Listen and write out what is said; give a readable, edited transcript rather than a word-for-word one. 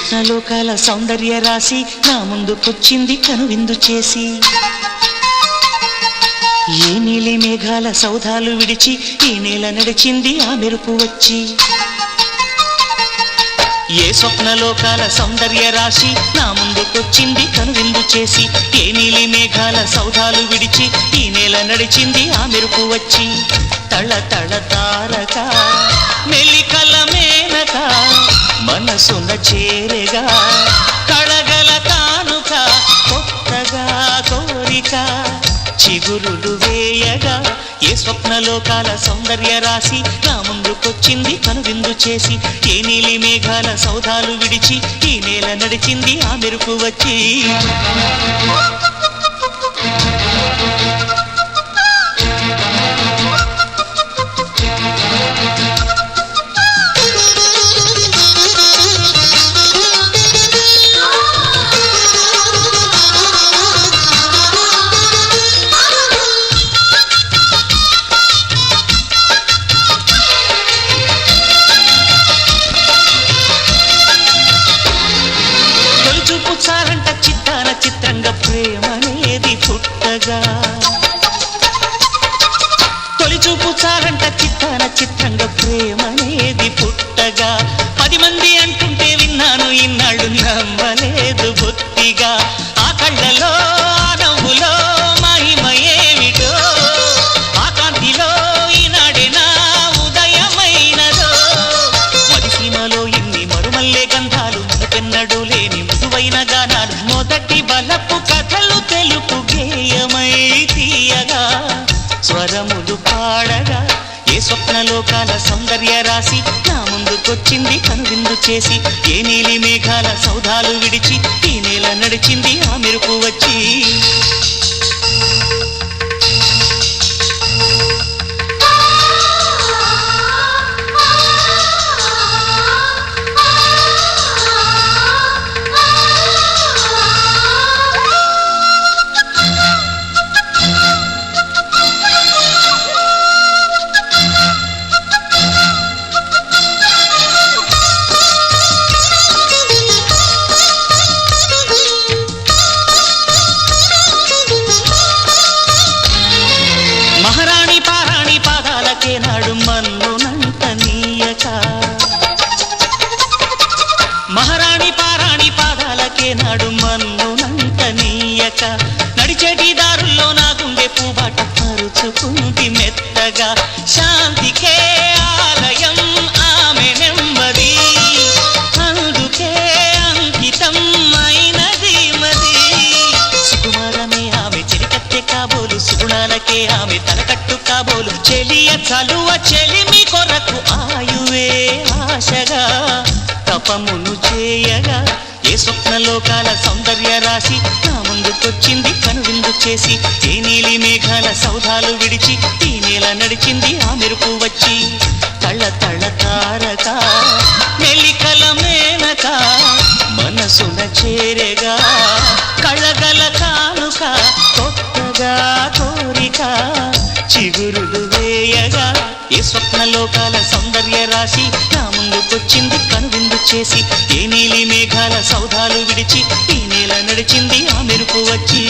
స్వప్నలోకాల సౌందర్య రాశి నా ముందుకొచ్చింది కనువిందు చేసి. ఏ నీలి మేఘాల సౌధాలు విడిచి ఈ నేల నడిచింది ఆ మెరుపు వచ్చి. ఏ స్వప్నలోకాల సౌందర్య రాశి నా ముందుకొచ్చింది కనువిందు చేసి. ఏ నీలి మేఘాల సౌధాలు విడిచి ఈ నేల నడిచింది ఆ మెరుపు వచ్చి. తళ తళ తారక మెలికల మేనక మనసున చేరగా కళగల కానుక కొత్తగా కోరిక చిగురులు వేయగా. ఏ స్వప్నలోకాల సౌందర్య రాశి నా ముందుకొచ్చింది కనువిందు చేసి. ఏ నీలి మేఘాల సౌధాలు విడిచి ఈ నేల నడిచింది ఆ మెరుపు వచ్చి. చాలంట చిత్తాన చిత్రంగా ప్రేమనేది పుట్టగా. తొలి చూపు చాలంట చిత్తాన చిత్రంగా ప్రేమనేది పుట్టగా. 10 మంది అంటుంటే విన్నాను ఇన్నాళ్ళు నమ్మలేదు బొత్తిగా. ఆ కళ్ళలో ఆ నవ్వులో మహిమ ఏమిటో ఆ కాంతిలో ఈనాడే నా ఉదయమైనదో. మదిసీమలో ఇన్ని మరుమల్లే గంధాలు పెన్నడు లేని మృదువైన గానాలు మొదటి బలపు కథలు తెలుపు గేయమై తీయగా స్వరములు పాడగా. ఏ స్వప్నలోకాల సౌందర్య రాశి నా ముందుకొచ్చింది కనువిందు చేసి. ఏ నీలి మేఘాల సౌధాలు విడిచి ఈ నేల నడిచింది ఆ మెరుపు వచ్చి. మహారాణి పారాణి పాదాలకే నాడు మన్నునంట నీయక. మహారాణి పారాణి పాదాలకే నాడు మన్నునంట నీయక. నడిచేటి దారుల్లో నా గుండె పూబాట పరుచుకుంది మెత్తగా. శాంతికే ఆలయం ఆమె నెమ్మది అందుకే అంకితం అయినది మది. సుకుమారమే ఆమె చిరికత్తె కాబోలు సుగుణాలకే ఆమె తలకట్టు కాబోలు. చెలియ చలువ చెలిమి కొరకు ఆయువే ఆశగా తపమును చేయగా. ఏ స్వప్నలోకాల సౌందర్య రాశి నా ముందుకొచ్చింది కనువిందు చేసి. ఏ నీలి మేఘాల సౌధాలు విడిచి ఈ నేల నడిచింది ఆ మెరుపు వచ్చి. తళ తళ తారక మెలికల మేనక మనసున చేరగా కళగల కానుక కొత్తగా కోరిక చిగురులు వేయగా. ఏ స్వప్నలోకాల సౌందర్య రాశి నా ముందుకొచ్చింది కనువిందు చేసి. ఏ నీలి మేఘాల సౌధాలు విడిచి ఈ నేల నడిచింది ఆ మెరుపు వచ్చి.